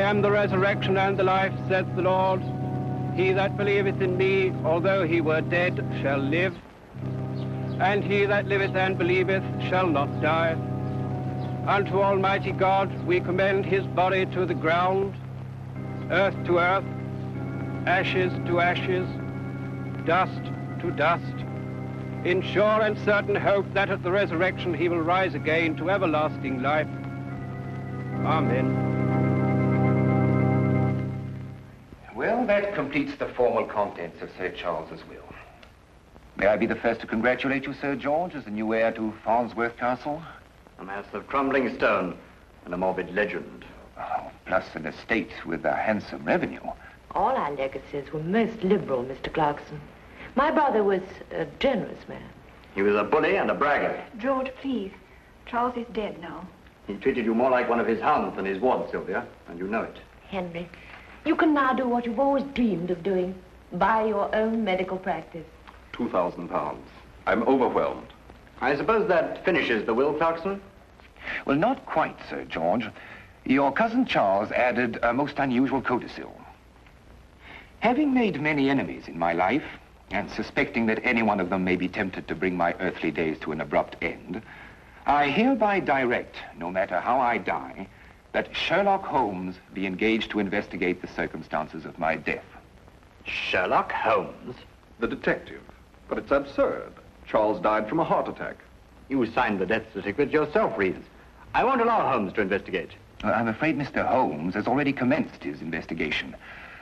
am the resurrection and the life, saith the Lord. He that believeth in me, although he were dead, shall live. And he that liveth and believeth shall not die. Unto Almighty God we commend his body to the ground, earth to earth, ashes to ashes, dust to dust, in sure and certain hope that at the resurrection he will rise again to everlasting life. Amen. Well, that completes the formal contents of Sir Charles's will. May I be the first to congratulate you, Sir George, as the new heir to Farnsworth Castle? A mass of crumbling stone and a morbid legend. Oh, plus an estate with a handsome revenue. All our legacies were most liberal, Mr. Clarkson. My brother was a generous man. He was a bully and a braggart. George, please. Charles is dead now. He treated you more like one of his hounds than his ward, Sylvia, and you know it. Henry, you can now do what you've always dreamed of doing. Buy your own medical practice. £2,000. I'm overwhelmed. I suppose that finishes the will, Clarkson? Well, not quite, Sir George. Your cousin Charles added a most unusual codicil. Having made many enemies in my life, and suspecting that any one of them may be tempted to bring my earthly days to an abrupt end, I hereby direct, no matter how I die, that Sherlock Holmes be engaged to investigate the circumstances of my death. Sherlock Holmes? The detective. But it's absurd. Charles died from a heart attack. You signed the death certificate yourself, Reeves. I won't allow Holmes to investigate. I'm afraid Mr. Holmes has already commenced his investigation.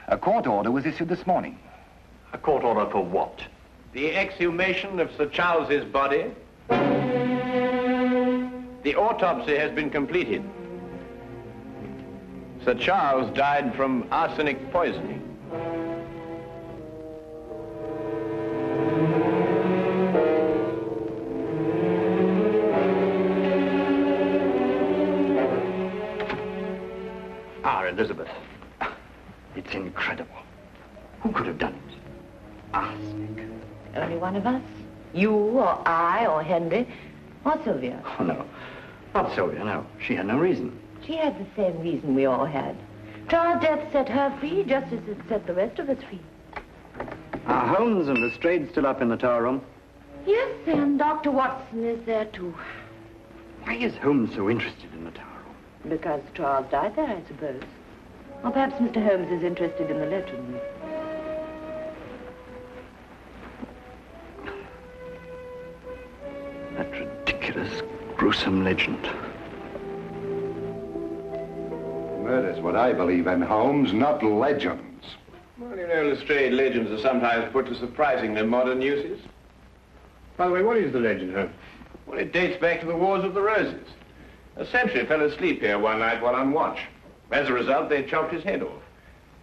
A court order was issued this morning. A court order for what? The exhumation of Sir Charles's body. The autopsy has been completed. Sir Charles died from arsenic poisoning. Elizabeth. It's incredible. Who could have done it? Arsenic. Only one of us. You or I or Henry or Sylvia. Oh, no. Not Sylvia, no. She had no reason. She had the same reason we all had. Charles' death set her free just as it set the rest of us free. Are Holmes and Lestrade still up in the tower room? Yes, and Dr. Watson is there too. Why is Holmes so interested in the tower room? Because Charles died there, I suppose. Or perhaps Mr. Holmes is interested in the legend. That ridiculous, gruesome legend. Murder's what I believe in, Holmes, not legends. Well, you know, Lestrade, legends are sometimes put to surprisingly modern uses. By the way, what is the legend, Holmes? Well, it dates back to the Wars of the Roses. A sentry fell asleep here one night while on watch. As a result, they chopped his head off.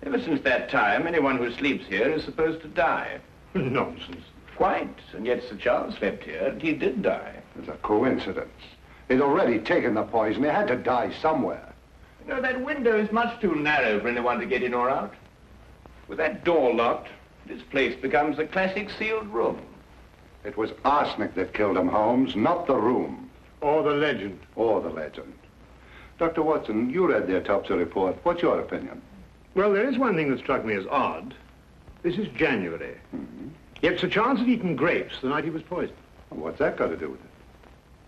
Ever since that time, anyone who sleeps here is supposed to die. Nonsense. Quite. And yet Sir Charles slept here, and he did die. It's a coincidence. He'd already taken the poison. He had to die somewhere. You know, that window is much too narrow for anyone to get in or out. With that door locked, this place becomes a classic sealed room. It was arsenic that killed him, Holmes, not the room. Or the legend. Or the legend. Dr. Watson, you read the autopsy report. What's your opinion? Well, there is one thing that struck me as odd. This is January. Mm-hmm. Yet Sir Charles had eaten grapes the night he was poisoned. Well, what's that got to do with it?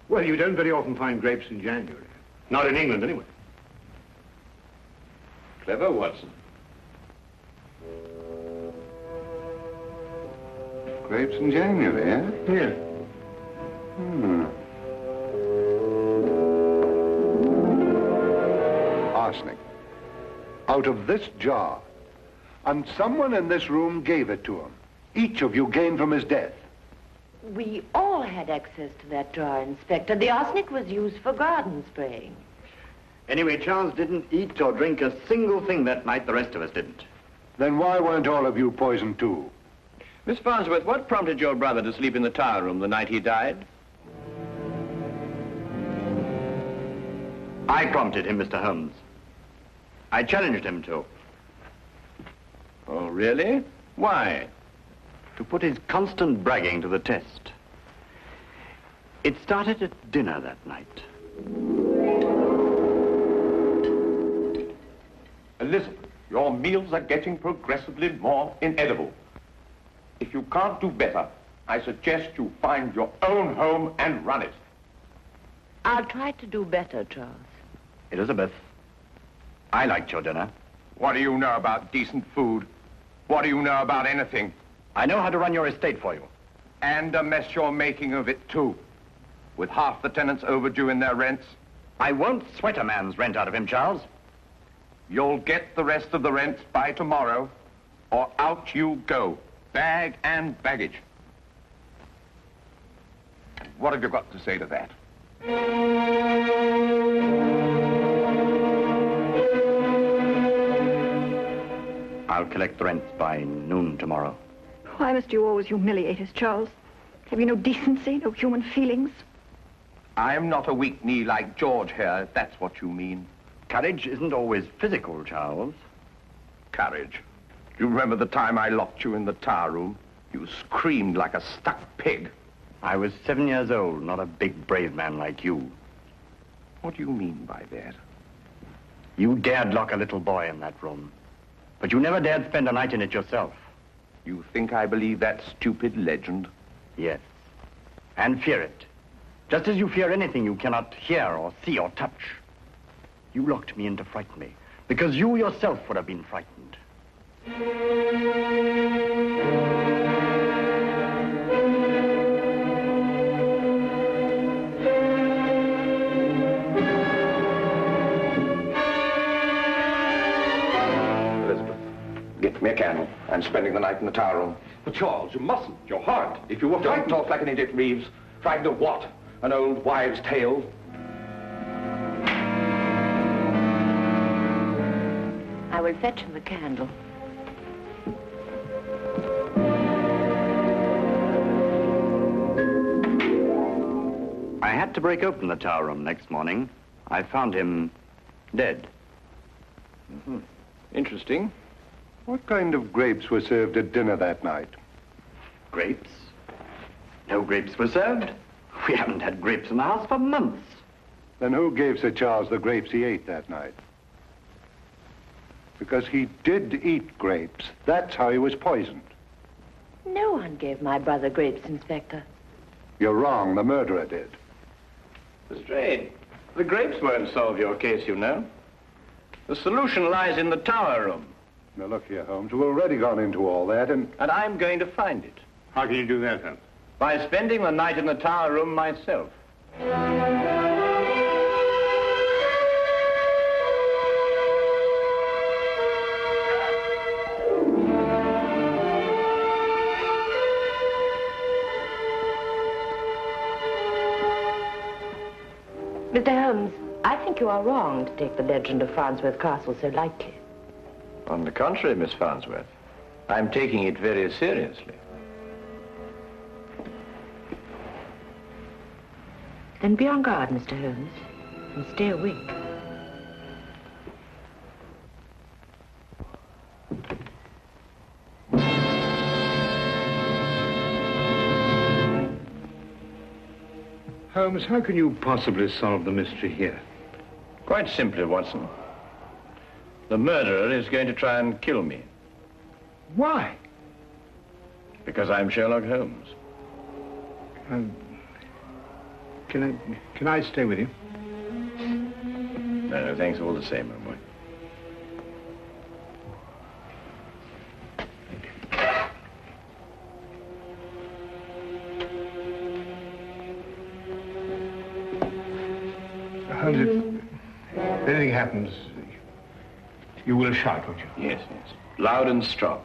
Well, you don't very often find grapes in January. Not in England, anyway. Clever, Watson. Grapes in January, eh? Yeah. Arsenic. Out of this jar. And someone in this room gave it to him. Each of you gained from his death. We all had access to that jar, Inspector. The arsenic was used for garden spraying. Anyway, Charles didn't eat or drink a single thing that night. The rest of us didn't. Then why weren't all of you poisoned too? Miss Farnsworth, what prompted your brother to sleep in the tower room the night he died? I prompted him, Mr. Holmes. I challenged him to. Oh, really? Why? To put his constant bragging to the test. It started at dinner that night. Elizabeth, your meals are getting progressively more inedible. If you can't do better, I suggest you find your own home and run it. I'll try to do better, Charles. Elizabeth, I liked your dinner. What do you know about decent food? What do you know about anything? I know how to run your estate for you. And a mess you're making of it, too. With half the tenants overdue in their rents. I won't sweat a man's rent out of him, Charles. You'll get the rest of the rents by tomorrow, or out you go, bag and baggage. What have you got to say to that? I'll collect the rents by noon tomorrow. Why must you always humiliate us, Charles? Have you no decency, no human feelings? I'm not a weak knee like George here, if that's what you mean. Courage isn't always physical, Charles. Courage. Do you remember the time I locked you in the tower room? You screamed like a stuck pig. I was 7 years old, not a big, brave man like you. What do you mean by that? You dared lock a little boy in that room, but you never dared spend a night in it yourself. You think I believe that stupid legend? Yes, and fear it. Just as you fear anything you cannot hear or see or touch. You locked me in to frighten me, because you yourself would have been frightened. Elizabeth, get me a candle. I'm spending the night in the tower room. But Charles, you mustn't. Your heart. If you were Don't frightened... talk like an idiot, Reeves. Frightened of what? An old wives' tale? I will fetch him a candle. I had to break open the tower room next morning. I found him dead. Mm-hmm. Interesting. What kind of grapes were served at dinner that night? Grapes? No grapes were served. We haven't had grapes in the house for months. Then who gave Sir Charles the grapes he ate that night? Because he did eat grapes. That's how he was poisoned. No one gave my brother grapes, Inspector. You're wrong. The murderer did. Lestrade, the grapes won't solve your case, you know. The solution lies in the tower room. Now, look here, Holmes. We've already gone into all that, and I'm going to find it. How can you do that, Holmes? By spending the night in the tower room myself. Mr. Holmes, I think you are wrong to take the legend of Farnsworth Castle so lightly. On the contrary, Miss Farnsworth, I'm taking it very seriously. Then be on guard, Mr. Holmes, and stay awake. Holmes, how can you possibly solve the mystery here? Quite simply, Watson. The murderer is going to try and kill me. Why? Because I'm Sherlock Holmes. Can I stay with you? No, thanks all the same, my boy. Holmes, if anything happens, you will shout, won't you? Yes, yes. Loud and strong.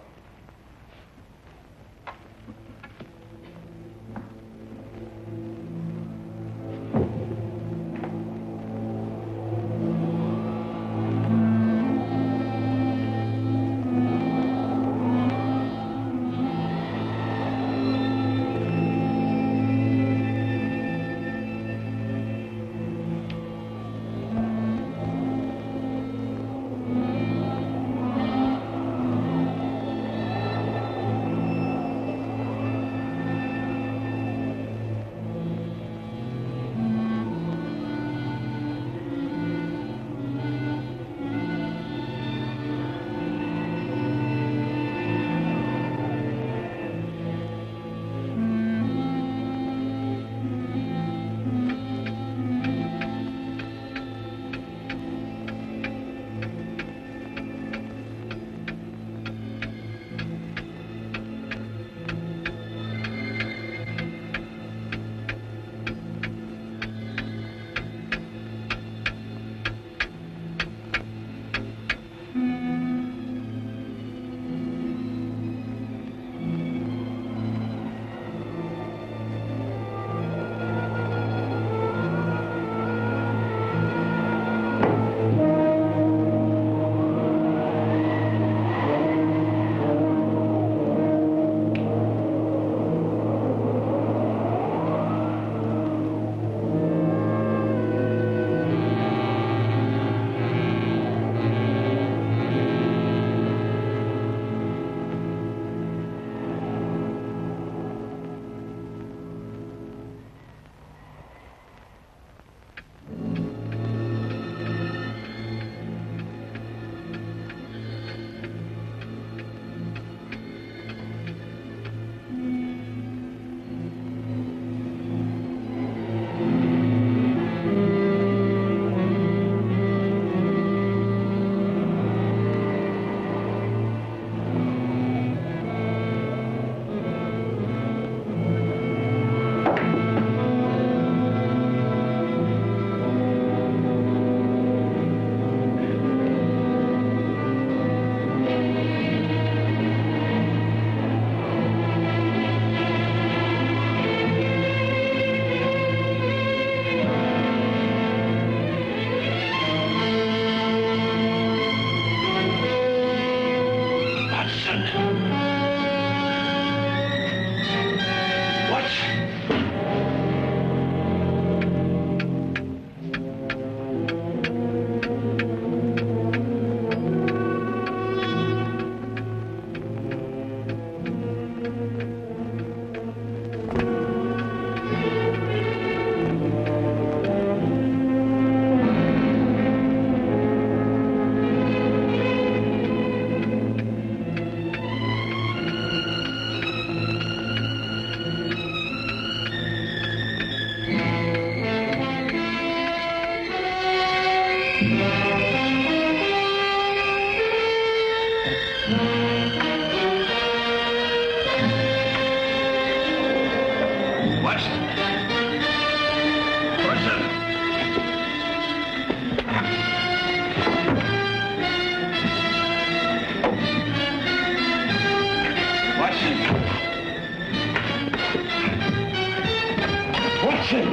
Watson!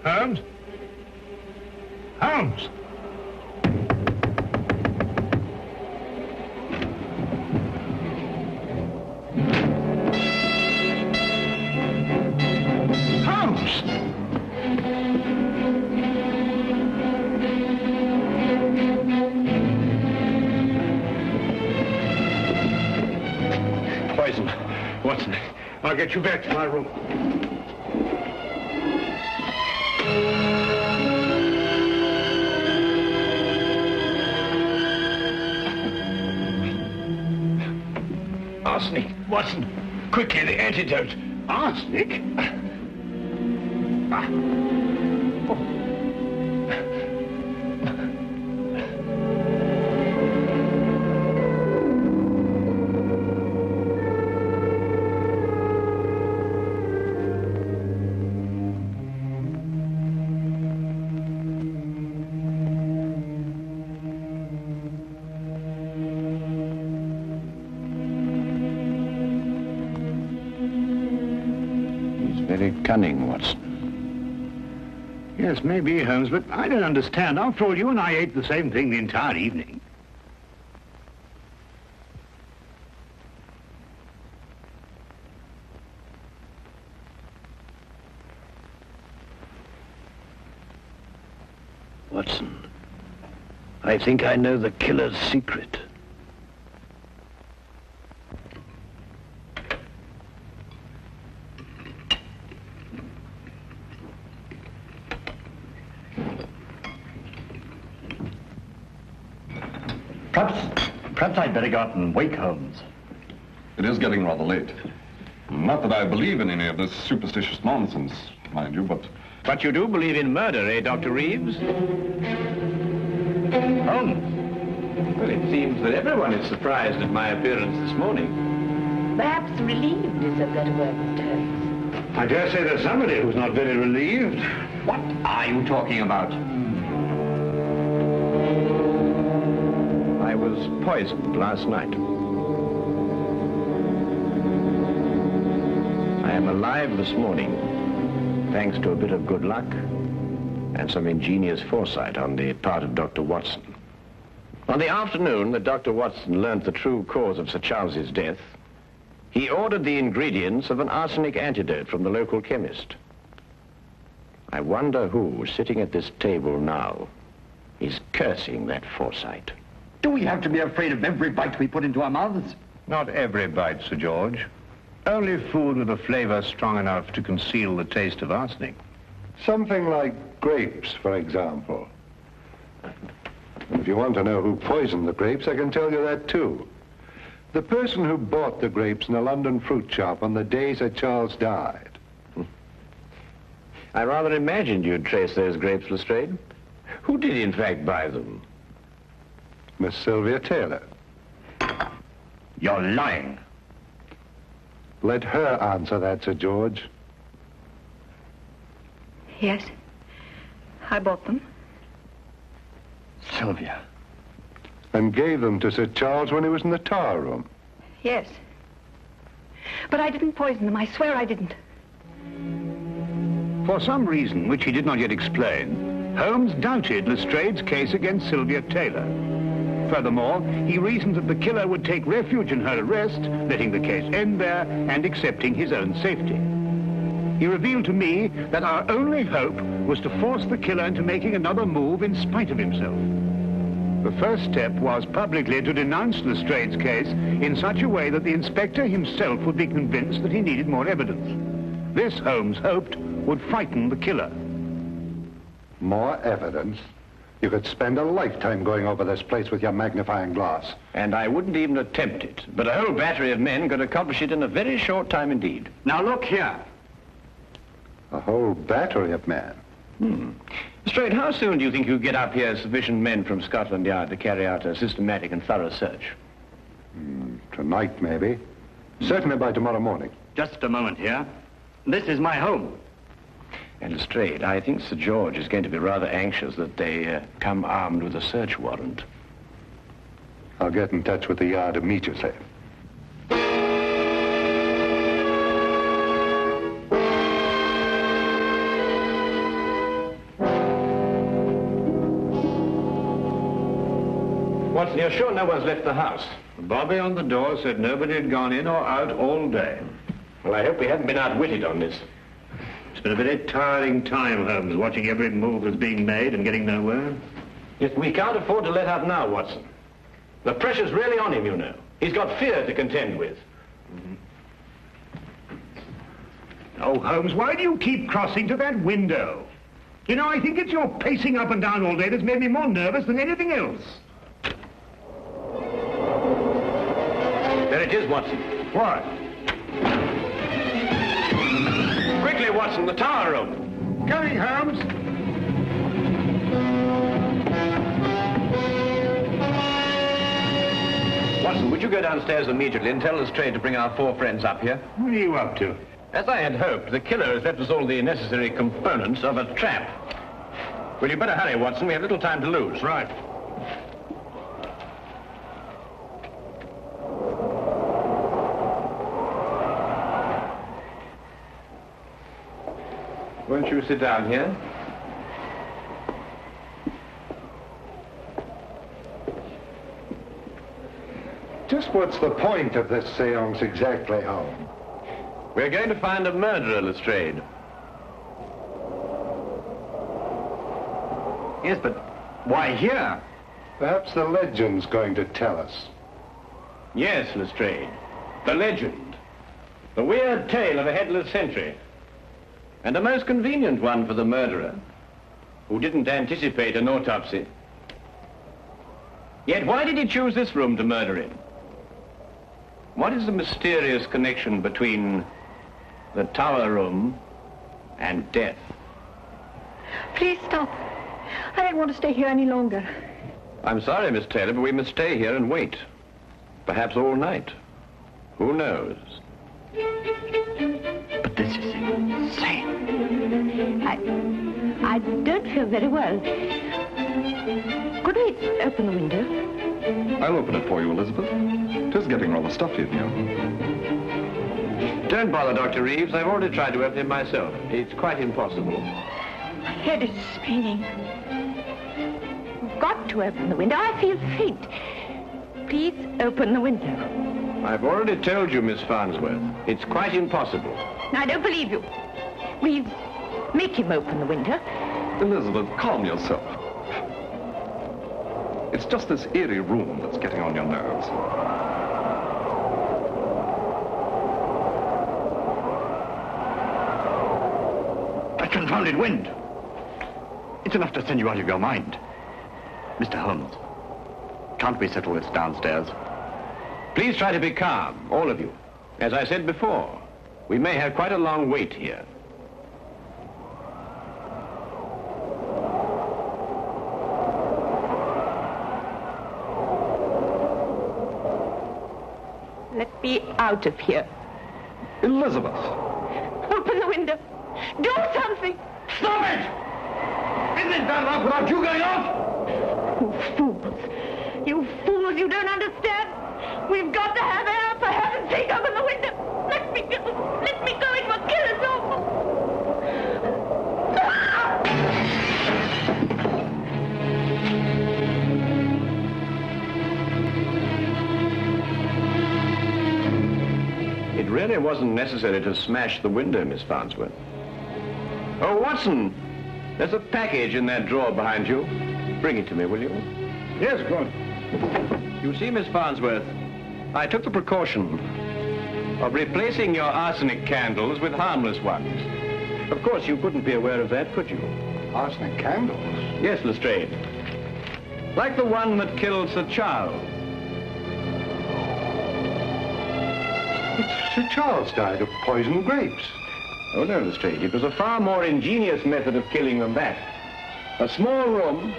Holmes? Holmes! Holmes! Poison. Watson, I'll get you back to my room. Arsenic. Watson, quickly, the antidote. Arsenic? Very cunning, Watson. Yes, maybe, Holmes, but I don't understand. After all, you and I ate the same thing the entire evening. Watson, I think I know the killer's secret. Perhaps I'd better go out and wake Holmes. It is getting rather late. Not that I believe in any of this superstitious nonsense, mind you, but... But you do believe in murder, eh, Dr. Reeves? Holmes! Well, it seems that everyone is surprised at my appearance this morning. Perhaps relieved is a better word, Mr. Holmes. I dare say there's somebody who's not very relieved. What are you talking about? I was poisoned last night. I am alive this morning, thanks to a bit of good luck and some ingenious foresight on the part of Dr. Watson. On the afternoon that Dr. Watson learned the true cause of Sir Charles's death, he ordered the ingredients of an arsenic antidote from the local chemist. I wonder who, sitting at this table now, is cursing that foresight. Do we have to be afraid of every bite we put into our mouths? Not every bite, Sir George. Only food with a flavor strong enough to conceal the taste of arsenic. Something like grapes, for example. If you want to know who poisoned the grapes, I can tell you that too. The person who bought the grapes in a London fruit shop on the day Sir Charles died. I rather imagined you'd trace those grapes, Lestrade. Who did, in fact, buy them? Miss Sylvia Taylor. You're lying. Let her answer that, Sir George. Yes. I bought them. Sylvia. And gave them to Sir Charles when he was in the tower room. Yes. But I didn't poison them. I swear I didn't. For some reason which he did not yet explain, Holmes doubted Lestrade's case against Sylvia Taylor. Furthermore, he reasoned that the killer would take refuge in her arrest, letting the case end there and accepting his own safety. He revealed to me that our only hope was to force the killer into making another move in spite of himself. The first step was publicly to denounce Lestrade's case in such a way that the inspector himself would be convinced that he needed more evidence. This, Holmes hoped, would frighten the killer. More evidence? You could spend a lifetime going over this place with your magnifying glass. And I wouldn't even attempt it. But a whole battery of men could accomplish it in a very short time indeed. Now look here. A whole battery of men? Lestrade, how soon do you think you'll get up here sufficient men from Scotland Yard to carry out a systematic and thorough search? Tonight, maybe. Certainly by tomorrow morning. Just a moment here. This is my home. And Lestrade, I think Sir George is going to be rather anxious that they come armed with a search warrant. I'll get in touch with the Yard immediately. Watson, you're sure no one's left the house? Bobby on the door said nobody had gone in or out all day. Well, I hope we haven't been outwitted on this. It's been a very tiring time, Holmes, watching every move that's being made and getting nowhere. Yes, we can't afford to let up now, Watson. The pressure's really on him, you know. He's got fear to contend with. Oh, Holmes, why do you keep crossing to that window? You know, I think it's your pacing up and down all day that's made me more nervous than anything else. There it is, Watson. What? Quickly, Watson, the tower room. Coming, Holmes. Watson, would you go downstairs immediately and tell Lestrade to bring our 4 friends up here? What are you up to? As I had hoped, the killer has left us all the necessary components of a trap. Well, you better hurry, Watson. We have little time to lose. Right. Won't you sit down here? Just what's the point of this seance exactly, Holmes? We're going to find a murderer, Lestrade. Yes, but why here? Perhaps the legend's going to tell us. Yes, Lestrade. The legend. The weird tale of a headless sentry. And a most convenient one for the murderer, who didn't anticipate an autopsy. Yet why did he choose this room to murder in? What is the mysterious connection between the tower room and death? Please stop. I don't want to stay here any longer. I'm sorry, Miss Taylor, but we must stay here and wait. Perhaps all night. Who knows? But this is insane. I don't feel very well. Could we open the window? I'll open it for you, Elizabeth. It is getting rather stuffy in here. Don't bother, Dr. Reeves. I've already tried to open it myself. It's quite impossible. My head is spinning. You've got to open the window. I feel faint. Please open the window. I've already told you, Miss Farnsworth. It's quite impossible. I don't believe you. Reeves, make him open the window. Elizabeth, calm yourself. It's just this eerie room that's getting on your nerves. That confounded wind. It's enough to send you out of your mind. Mr. Holmes, can't we settle this downstairs? Please try to be calm, all of you. As I said before, we may have quite a long wait here. Let me out of here. Elizabeth! Open the window. Do something. Stop it! Isn't it bad enough without you going off? You fools. You fools, you don't understand. We've got to have air. For heaven's sake, open the window. Let me go. Let me go. It will kill us all. It really wasn't necessary to smash the window, Miss Farnsworth. Oh, Watson, there's a package in that drawer behind you. Bring it to me, will you? Yes, go on. You see, Miss Farnsworth, I took the precaution of replacing your arsenic candles with harmless ones. Of course, you couldn't be aware of that, could you? Arsenic candles? Yes, Lestrade. Like the one that killed Sir Charles. But Sir Charles died of poisoned grapes. Oh, no, Lestrade. It was a far more ingenious method of killing than that. A small room,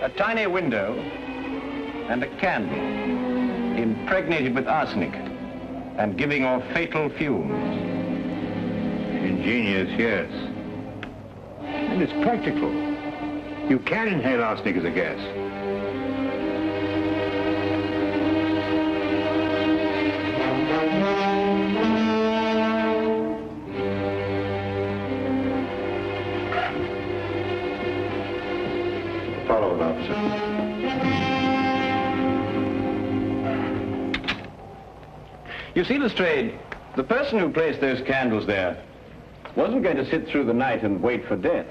a tiny window, and a candle impregnated with arsenic and giving off fatal fumes. Ingenious, yes. And it's practical. You can inhale arsenic as a gas. Follow it, officer. You see, Lestrade, the person who placed those candles there wasn't going to sit through the night and wait for death.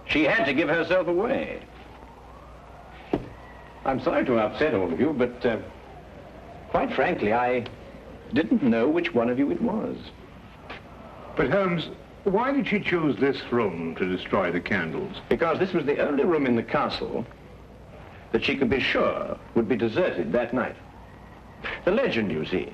She had to give herself away. I'm sorry to upset all of you, but quite frankly, I didn't know which one of you it was. But Holmes, why did she choose this room to destroy the candles? Because this was the only room in the castle that she could be sure would be deserted that night. The legend, you see,